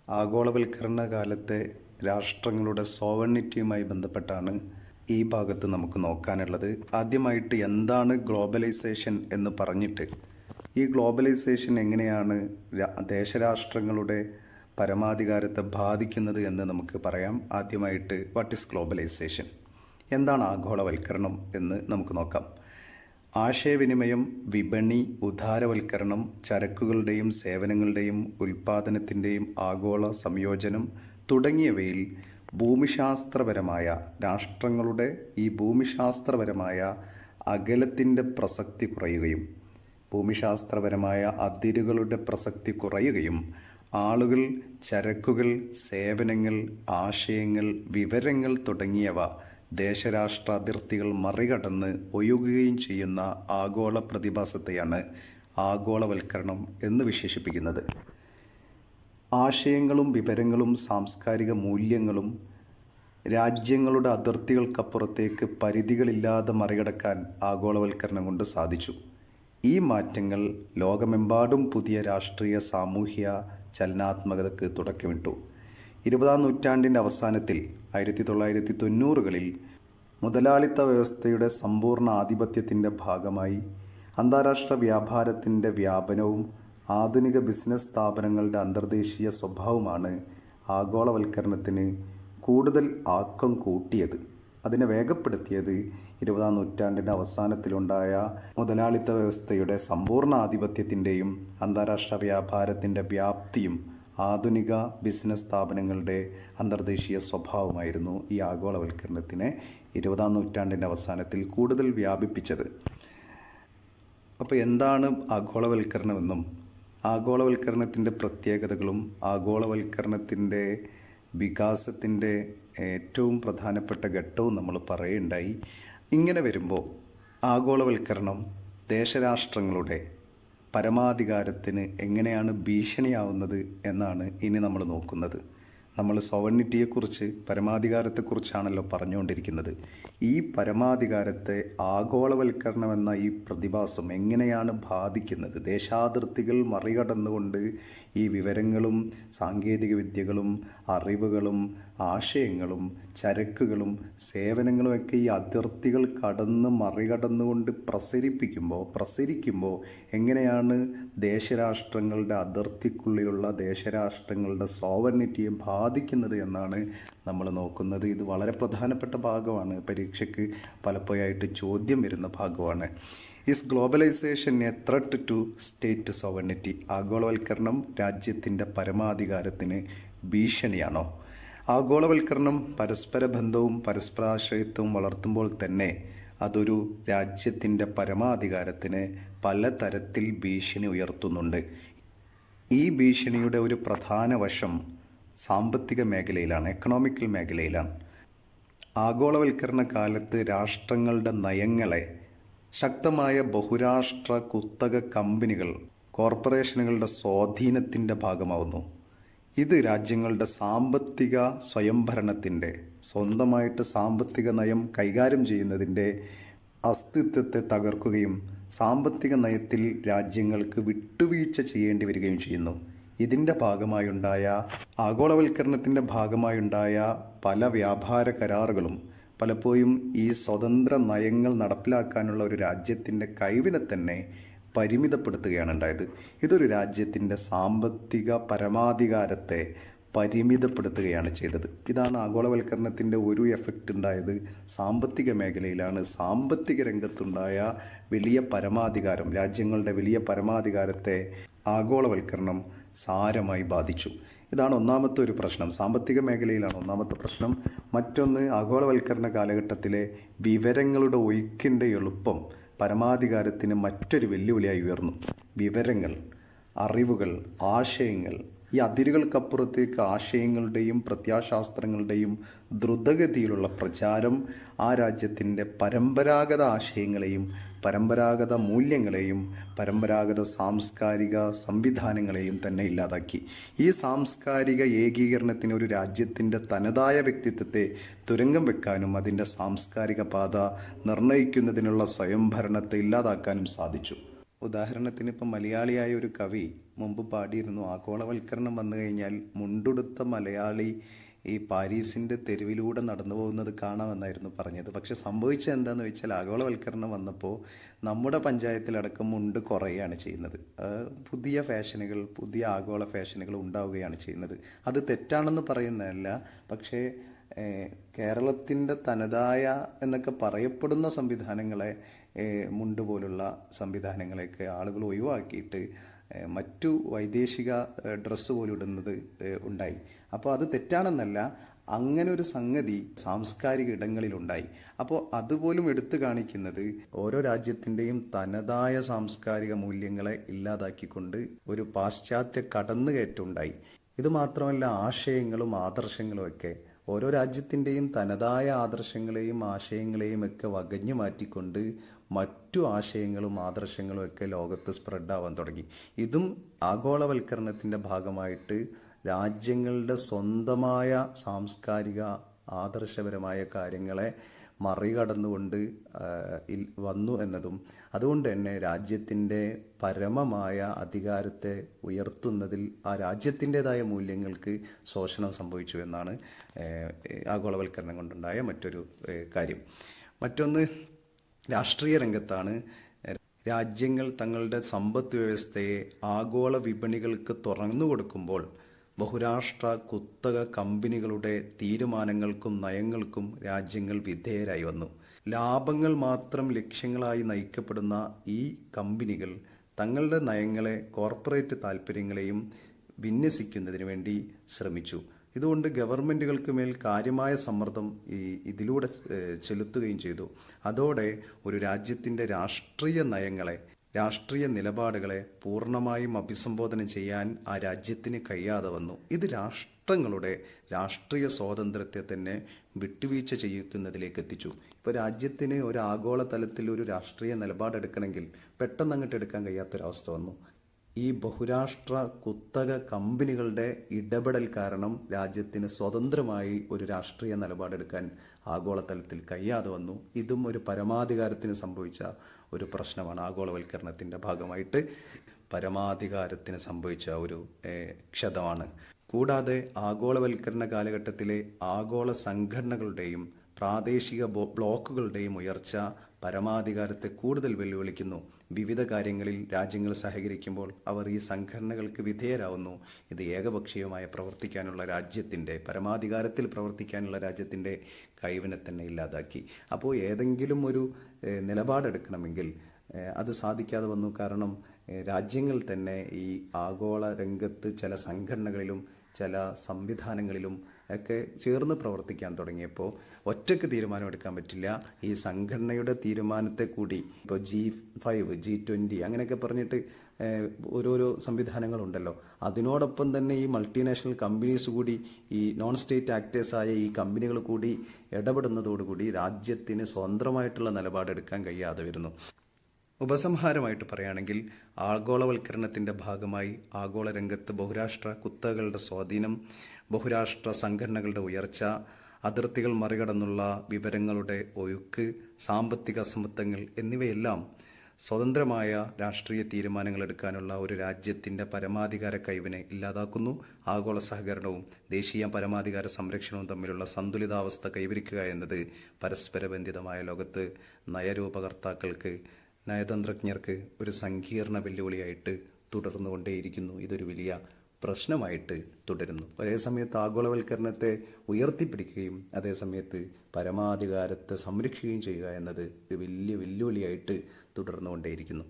ആഗോളവൽക്കരണ കാലത്തെ രാഷ്ട്രങ്ങളുടെ സോവറിനിറ്റിയുമായി ബന്ധപ്പെട്ടാണ് ഈ ഭാഗത്ത് നമുക്ക് നോക്കാനുള്ളത്. ആദ്യമായിട്ട് എന്താണ് ഗ്ലോബലൈസേഷൻ എന്ന് പറഞ്ഞിട്ട് ഈ ഗ്ലോബലൈസേഷൻ എങ്ങനെയാണ് ദേശരാഷ്ട്രങ്ങളുടെ പരമാധികാരത്തെ ബാധിക്കുന്നത് എന്ന് നമുക്ക് പറയാം. ആദ്യമായിട്ട് വാട്ട് ഈസ് ഗ്ലോബലൈസേഷൻ, എന്താണ് ആഗോളവൽക്കരണം എന്ന് നമുക്ക് നോക്കാം. ആശയവിനിമയം, വിപണി, ഉദാരവൽക്കരണം, ചരക്കുകളുടെയും സേവനങ്ങളുടെയും ഉൽപ്പാദനത്തിൻ്റെയും ആഗോള സംയോജനം തുടങ്ങിയവയിൽ രാഷ്ട്രങ്ങളുടെ ഈ ഭൂമിശാസ്ത്രപരമായ അകലത്തിൻ്റെ പ്രസക്തി കുറയുകയും ഭൂമിശാസ്ത്രപരമായ അതിരുകളുടെ പ്രസക്തി കുറയുകയും ആളുകൾ, ചരക്കുകൾ, സേവനങ്ങൾ, ആശയങ്ങൾ, വിവരങ്ങൾ തുടങ്ങിയവ ദേശരാഷ്ട്ര അതിർത്തികൾ മറികടന്ന് ഒഴുകുകയും ചെയ്യുന്ന ആഗോള പ്രതിഭാസത്തെയാണ് ആഗോളവൽക്കരണം എന്ന് വിശേഷിപ്പിക്കുന്നത്. ആശയങ്ങളും വിവരങ്ങളും സാംസ്കാരിക മൂല്യങ്ങളും രാജ്യങ്ങളുടെ അതിർത്തികൾക്കപ്പുറത്തേക്ക് പരിധികളില്ലാതെ മറികടക്കാൻ ആഗോളവൽക്കരണം കൊണ്ട് സാധിച്ചു. ഈ മാറ്റങ്ങൾ ലോകമെമ്പാടും പുതിയ രാഷ്ട്രീയ സാമൂഹ്യ ചലനാത്മകതയ്ക്ക് തുടക്കമിട്ടു. 20-ാം നൂറ്റാണ്ടിൻ്റെ അവസാനത്തിൽ 1990കളിൽ മുതലാളിത്ത വ്യവസ്ഥയുടെ സമ്പൂർണ്ണ ആധിപത്യത്തിൻ്റെ ഭാഗമായി അന്താരാഷ്ട്ര വ്യാപാരത്തിൻ്റെ വ്യാപനവും ആധുനിക ബിസിനസ് സ്ഥാപനങ്ങളുടെ അന്തർദേശീയ സ്വഭാവമാണ് ആഗോളവൽക്കരണത്തിന് കൂടുതൽ ആക്കം കൂട്ടിയത്. അതിനെ വേഗപ്പെടുത്തിയത് 20-ാം നൂറ്റാണ്ടിൻ്റെ അവസാനത്തിലുണ്ടായ മുതലാളിത്ത വ്യവസ്ഥയുടെ സമ്പൂർണ്ണ ആധിപത്യത്തിൻ്റെയും അന്താരാഷ്ട്ര വ്യാപാരത്തിൻ്റെ വ്യാപ്തിയും ആധുനിക ബിസിനസ് സ്ഥാപനങ്ങളുടെ അന്തർദേശീയ സ്വഭാവമായിരുന്നു ഈ ആഗോളവൽക്കരണത്തിനെ 20-ാം നൂറ്റാണ്ടിൻ്റെ അവസാനത്തിൽ കൂടുതൽ വ്യാപിപ്പിച്ചത്. അപ്പോൾ എന്താണ് ആഗോളവൽക്കരണമെന്നും ആഗോളവൽക്കരണത്തിൻ്റെ പ്രത്യേകതകളും ആഗോളവൽക്കരണത്തിൻ്റെ വികാസത്തിൻ്റെ ഏറ്റവും പ്രധാനപ്പെട്ട ഘട്ടവും നമ്മൾ പറയുണ്ടായി. ഇങ്ങനെ വരുമ്പോൾ ആഗോളവൽക്കരണം ദേശരാഷ്ട്രങ്ങളുടെ പരമാധികാരത്തിന് എങ്ങനെയാണ് ഭീഷണിയാവുന്നത് എന്നാണ് ഇനി നമ്മൾ നോക്കുന്നത്. നമ്മൾ സോവറിനിറ്റിയെക്കുറിച്ച്, പരമാധികാരത്തെക്കുറിച്ചാണല്ലോ പറഞ്ഞുകൊണ്ടിരിക്കുന്നത്. ഈ പരമാധികാരത്തെ ആഗോളവൽക്കരണം എന്ന ഈ പ്രതിഭാസം എങ്ങനെയാണ് ബാധിക്കുന്നത്? ദേശാതിർത്തികൾ മറികടന്നുകൊണ്ട് ഈ വിവരങ്ങളും സാങ്കേതിക വിദ്യകളും അറിവുകളും ആശയങ്ങളും ചരക്കുകളും സേവനങ്ങളുമൊക്കെ ഈ അതിർത്തികൾ മറികടന്നുകൊണ്ട് പ്രസരിക്കുമ്പോൾ എങ്ങനെയാണ് ദേശരാഷ്ട്രങ്ങളുടെ അതിർത്തിക്കുള്ളിലുള്ള ദേശരാഷ്ട്രങ്ങളുടെ സോവറിനിറ്റിയെ ബാധിക്കുന്നത് എന്നാണ് നമ്മൾ നോക്കുന്നത്. ഇത് വളരെ പ്രധാനപ്പെട്ട ഭാഗമാണ്. പരീക്ഷയ്ക്ക് പലപ്പോഴായിട്ട് ചോദ്യം വരുന്ന ഭാഗമാണ്. Is globalisation a threat to state sovereignty? ആഗോളവൽക്കരണം രാജ്യത്തിൻ്റെ പരമാധികാരത്തിന് ഭീഷണിയാണോ? ആഗോളവൽക്കരണം പരസ്പര ബന്ധവും പരസ്പരാശ്രയത്വവും വളർത്തുമ്പോൾ തന്നെ അതൊരു രാജ്യത്തിൻ്റെ പരമാധികാരത്തിന് പലതരത്തിൽ ഭീഷണി ഉയർത്തുന്നുണ്ട്. ഈ ഭീഷണിയുടെ ഒരു പ്രധാന വശം സാമ്പത്തിക മേഖലയിലാണ്, എക്കണോമിക്കൽ മേഖലയിലാണ്. ആഗോളവൽക്കരണ കാലത്ത് രാഷ്ട്രങ്ങളുടെ നയങ്ങളെ ശക്തമായ ബഹുരാഷ്ട്ര കുത്തക കമ്പനികൾ, കോർപ്പറേഷനുകളുടെ സ്വാധീനത്തിൻ്റെ ഭാഗമാവുന്നു. ഇത് രാജ്യങ്ങളുടെ സാമ്പത്തിക സ്വയംഭരണത്തിൻ്റെ, സ്വന്തമായിട്ട് സാമ്പത്തിക നയം കൈകാര്യം ചെയ്യുന്നതിൻ്റെ അസ്തിത്വത്തെ തകർക്കുകയും സാമ്പത്തിക നയത്തിൽ രാജ്യങ്ങൾക്ക് വിട്ടുവീഴ്ച ചെയ്യേണ്ടി വരികയും ചെയ്യുന്നു. ഇതിൻ്റെ ആഗോളവൽക്കരണത്തിൻ്റെ ഭാഗമായുണ്ടായ പല വ്യാപാര കരാറുകളും പലപ്പോഴും ഈ സ്വതന്ത്ര നയങ്ങൾ നടപ്പിലാക്കാനുള്ള ഒരു രാജ്യത്തിൻ്റെ കഴിവിനെ തന്നെ പരിമിതപ്പെടുത്തുകയാണ് ഉണ്ടായത്. ഇതൊരു രാജ്യത്തിൻ്റെ സാമ്പത്തിക പരമാധികാരത്തെ പരിമിതപ്പെടുത്തുകയാണ് ചെയ്തത്. ഇതാണ് ആഗോളവൽക്കരണത്തിൻ്റെ ഒരു എഫക്റ്റ് ഉണ്ടായത് സാമ്പത്തിക മേഖലയിലാണ്. സാമ്പത്തിക രംഗത്തുണ്ടായ വലിയ പരമാധികാരം, രാജ്യങ്ങളുടെ വലിയ പരമാധികാരത്തെ ആഗോളവൽക്കരണം സാരമായി ബാധിച്ചു. ഇതാണ് ഒന്നാമത്തെ ഒരു പ്രശ്നം. സാമ്പത്തിക മേഖലയിലാണ് ഒന്നാമത്തെ പ്രശ്നം. മറ്റൊന്ന്, ആഗോളവൽക്കരണ കാലഘട്ടത്തിലെ വിവരങ്ങളുടെ ഒഴുക്കിൻ്റെ എളുപ്പം പരമാധികാരത്തിന് മറ്റൊരു വെല്ലുവിളിയായി ഉയർന്നു. വിവരങ്ങൾ, അറിവുകൾ, ആശയങ്ങൾ, ഈ അതിരുകൾക്കപ്പുറത്തേക്ക് ആശയങ്ങളുടെയും പ്രത്യാശാസ്ത്രങ്ങളുടെയും ദ്രുതഗതിയിലുള്ള പ്രചാരം ആ രാജ്യത്തിൻ്റെ പരമ്പരാഗത ആശയങ്ങളെയും പരമ്പരാഗത മൂല്യങ്ങളെയും പരമ്പരാഗത സാംസ്കാരിക സംവിധാനങ്ങളെയും തന്നെ ഇല്ലാതാക്കി. ഈ സാംസ്കാരിക ഏകീകരണത്തിന് ഒരു രാജ്യത്തിൻ്റെ തനതായ വ്യക്തിത്വത്തെ തുരങ്കം വെക്കാനും അതിൻ്റെ സാംസ്കാരിക പാത നിർണ്ണയിക്കുന്നതിനുള്ള സ്വയംഭരണത്തെ ഇല്ലാതാക്കാനും സാധിച്ചു. ഉദാഹരണത്തിന് ഇപ്പം മലയാളിയായ ഒരു കവി മുമ്പ് പാടിയിരുന്നു, ആഗോളവൽക്കരണം വന്നു കഴിഞ്ഞാൽ മുണ്ടുടുത്ത മലയാളി ഈ പാരീസിൻ്റെ തെരുവിലൂടെ നടന്നു പോകുന്നത് കാണാമെന്നായിരുന്നു പറഞ്ഞത്. പക്ഷെ സംഭവിച്ചത് എന്താണെന്ന് വെച്ചാൽ ആഗോളവൽക്കരണം വന്നപ്പോൾ നമ്മുടെ പഞ്ചായത്തിലടക്കം മുണ്ട് കുറയുകയാണ് ചെയ്യുന്നത്. പുതിയ ഫാഷനുകൾ, പുതിയ ആഗോള ഫാഷനുകൾ ഉണ്ടാവുകയാണ് ചെയ്യുന്നത്. അത് തെറ്റാണെന്ന് പറയുന്നതല്ല, പക്ഷേ കേരളത്തിൻ്റെ തനതായ എന്നൊക്കെ പറയപ്പെടുന്ന സംവിധാനങ്ങളെ, മുണ്ട് പോലുള്ള സംവിധാനങ്ങളെയൊക്കെ ആളുകൾ ഒഴിവാക്കിയിട്ട് മറ്റു വൈദേശിക ഡ്രസ്സ് പോലും ഇടുന്നത് ഉണ്ടായി. അപ്പോൾ അത് തെറ്റാണെന്നല്ല, അങ്ങനെ ഒരു സംഗതി സാംസ്കാരിക ഇടങ്ങളിലുണ്ടായി. അപ്പോൾ അതുപോലും എടുത്തു കാണിക്കുന്നത് ഓരോ രാജ്യത്തിൻ്റെയും തനതായ സാംസ്കാരിക മൂല്യങ്ങളെ ഇല്ലാതാക്കിക്കൊണ്ട് ഒരു പാശ്ചാത്യ കടന്നുകയറ്റമുണ്ടായി. ഇത് മാത്രമല്ല, ആശയങ്ങളും ആദർശങ്ങളും ഒക്കെ ഓരോ രാജ്യത്തിൻ്റെയും തനതായ ആദർശങ്ങളെയും ആശയങ്ങളെയും ഒക്കെ വകഞ്ഞു മാറ്റിക്കൊണ്ട് മറ്റു ആശയങ്ങളും ആദർശങ്ങളും ഒക്കെ ലോകത്ത് സ്പ്രെഡാവാൻ തുടങ്ങി. ഇതും ആഗോളവൽക്കരണത്തിൻ്റെ ഭാഗമായിട്ട് രാജ്യങ്ങളുടെ സ്വന്തമായ സാംസ്കാരിക ആദർശപരമായ കാര്യങ്ങളെ മറികടന്നുകൊണ്ട് വന്നു എന്നതും, അതുകൊണ്ട് തന്നെ രാജ്യത്തിൻ്റെ പരമമായ അധികാരത്തെ ഉയർത്തുന്നതിൽ ആ രാജ്യത്തിൻ്റെതായ മൂല്യങ്ങൾക്ക് ശോഷണം സംഭവിച്ചു എന്നാണ് ആഗോളവൽക്കരണം കൊണ്ടുണ്ടായ മറ്റൊരു കാര്യം. മറ്റൊന്ന് രാഷ്ട്രീയ രംഗത്താണ്. രാജ്യങ്ങൾ തങ്ങളുടെ സമ്പദ് വ്യവസ്ഥയെ ആഗോള വിപണികൾക്ക് തുറന്നു കൊടുക്കുമ്പോൾ ബഹുരാഷ്ട്ര കുത്തക കമ്പനികളുടെ തീരുമാനങ്ങൾക്കും നയങ്ങൾക്കും രാജ്യങ്ങൾ വിധേയരായി വന്നു. ലാഭങ്ങൾ മാത്രം ലക്ഷ്യങ്ങളായി നയിക്കപ്പെടുന്ന ഈ കമ്പനികൾ തങ്ങളുടെ നയങ്ങളെ കോർപ്പറേറ്റ് താൽപ്പര്യങ്ങളെയും വിന്യസിക്കുന്നതിന് വേണ്ടി ശ്രമിച്ചു. ഇതുകൊണ്ട് ഗവൺമെൻറ്റുകൾക്ക് മേൽ കാര്യമായ സമ്മർദ്ദം ഇതിലൂടെ ചെലുത്തുകയും ചെയ്തു. അതോടെ ഒരു രാജ്യത്തിൻ്റെ രാഷ്ട്രീയ നയങ്ങളെ, രാഷ്ട്രീയ നിലപാടുകളെ പൂർണ്ണമായും അഭിസംബോധന ചെയ്യാൻ ആ രാജ്യത്തിന് കഴിയാതെ വന്നു. ഇത് രാഷ്ട്രങ്ങളുടെ രാഷ്ട്രീയ സ്വാതന്ത്ര്യത്തെ തന്നെ വിട്ടുവീഴ്ച ചെയ്യിക്കുന്നതിലേക്ക് എത്തിച്ചു. ഇപ്പോൾ രാജ്യത്തിന് ഒരു ആഗോള തലത്തിൽ ഒരു രാഷ്ട്രീയ നിലപാടെടുക്കണമെങ്കിൽ പെട്ടെന്ന് അങ്ങോട്ട് എടുക്കാൻ കഴിയാത്തൊരവസ്ഥ വന്നു. ഈ ബഹുരാഷ്ട്ര കുത്തക കമ്പനികളുടെ ഇടപെടൽ കാരണം രാജ്യത്തിന് സ്വതന്ത്രമായി ഒരു രാഷ്ട്രീയ നിലപാടെടുക്കാൻ ആഗോളതലത്തിൽ കഴിയാതെ വന്നു. ഇതും ഒരു പരമാധികാരത്തിന് സംഭവിച്ച ഒരു പ്രശ്നമാണ്. ആഗോളവൽക്കരണത്തിൻ്റെ ഭാഗമായിട്ട് പരമാധികാരത്തിന് സംഭവിച്ച ഒരു ക്ഷതമാണ്. കൂടാതെ ആഗോളവൽക്കരണ കാലഘട്ടത്തിലെ ആഗോള സംഘടനകളുടെയും പ്രാദേശിക ബ്ലോക്കുകളുടെയും ഉയർച്ച പരമാധികാരത്തെ കൂടുതൽ വെല്ലുവിളിക്കുന്നു. വിവിധ കാര്യങ്ങളിൽ രാജ്യങ്ങൾ സഹകരിക്കുമ്പോൾ അവർ ഈ സംഘടനകൾക്ക് വിധേയരാകുന്നു. ഇത് ഏകപക്ഷീയമായ പ്രവർത്തിക്കാനുള്ള രാജ്യത്തിൻ്റെ, പരമാധികാരത്തിൽ പ്രവർത്തിക്കാനുള്ള രാജ്യത്തിൻ്റെ കഴിവിനെ തന്നെ ഇല്ലാതാക്കി. അപ്പോൾ ഏതെങ്കിലും ഒരു നിലപാടെടുക്കണമെങ്കിൽ അത് സാധിക്കാതെ വന്നു. കാരണം രാജ്യങ്ങൾ തന്നെ ഈ ആഗോള രംഗത്ത് ചില സംഘടനകളിലും ചില സംവിധാനങ്ങളിലും ഒക്കെ ചേർന്ന് പ്രവർത്തിക്കാൻ തുടങ്ങിയപ്പോൾ ഒറ്റയ്ക്ക് തീരുമാനമെടുക്കാൻ പറ്റില്ല. ഈ സംഘടനയുടെ തീരുമാനത്തെ കൂടി, ഇപ്പോൾ G5, G20 അങ്ങനെയൊക്കെ പറഞ്ഞിട്ട് ഓരോരോ സംവിധാനങ്ങളുണ്ടല്ലോ, അതിനോടൊപ്പം തന്നെ ഈ മൾട്ടിനാഷണൽ കമ്പനീസ് കൂടി, ഈ നോൺ സ്റ്റേറ്റ് ആക്ടേഴ്സായ ഈ കമ്പനികൾ കൂടി ഇടപെടുന്നതോടുകൂടി രാജ്യത്തിന് സ്വതന്ത്രമായിട്ടുള്ള നിലപാടെടുക്കാൻ കഴിയാതെ വരുന്നു. ഉപസംഹാരമായിട്ട് പറയുകയാണെങ്കിൽ, ആഗോളവൽക്കരണത്തിൻ്റെ ഭാഗമായി ആഗോള രംഗത്ത് ബഹുരാഷ്ട്ര കുത്തകകളുടെ സ്വാധീനം, ബഹുരാഷ്ട്ര സംഘടനകളുടെ ഉയർച്ച, അതിർത്തികൾ മറികടന്നുള്ള വിവരങ്ങളുടെ ഒഴുക്ക്, സാമ്പത്തിക അസമത്വങ്ങൾ എന്നിവയെല്ലാം സ്വതന്ത്രമായ രാഷ്ട്രീയ തീരുമാനങ്ങൾ എടുക്കാനുള്ള ഒരു രാജ്യത്തിൻ്റെ പരമാധികാര കഴിവിനെ ഇല്ലാതാക്കുന്നു. ആഗോള സഹകരണവും ദേശീയ പരമാധികാര സംരക്ഷണവും തമ്മിലുള്ള സന്തുലിതാവസ്ഥ കൈവരിക്കുക എന്നത് പരസ്പരബന്ധിതമായ ലോകത്ത് നയരൂപകർത്താക്കൾക്ക്, നയതന്ത്രജ്ഞർക്ക് ഒരു സങ്കീർണ വെല്ലുവിളിയായിട്ട് തുടർന്നുകൊണ്ടേയിരിക്കുന്നു. ഇതൊരു വലിയ പ്രശ്നമായിട്ട് തുടരുന്നു. ഒരേ സമയത്ത് ആഗോളവൽക്കരണത്തെ ഉയർത്തിപ്പിടിക്കുകയും അതേസമയത്ത് പരമാധികാരത്തെ സംരക്ഷിക്കുകയും ചെയ്യുക എന്നത് ഒരു വലിയ വെല്ലുവിളിയായിട്ട് തുടർന്നുകൊണ്ടേയിരിക്കുന്നു.